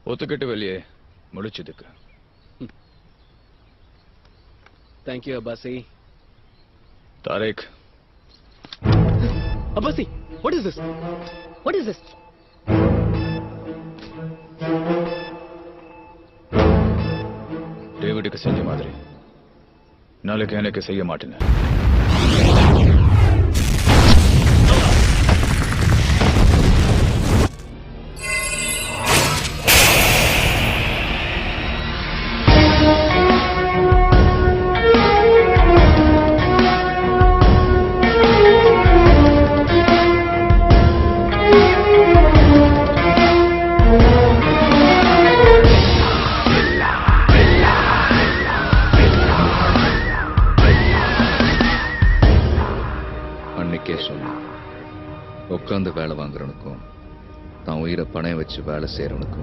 ஒத்துக்கிட்டு வெளியே முடிச்சதுக்கு. Thank you, Abbasi. Tariq. Abbasi, what is this? What is this? டேவிடுக்கு செஞ்ச மாதிரி நாளைக்கு எனக்கு செய்ய மாட்டேன். உட்காந்து வேலை வாங்குறவனுக்கும் தான் உயிரை பணைய வச்சு வேலை செய்யறவனுக்கும்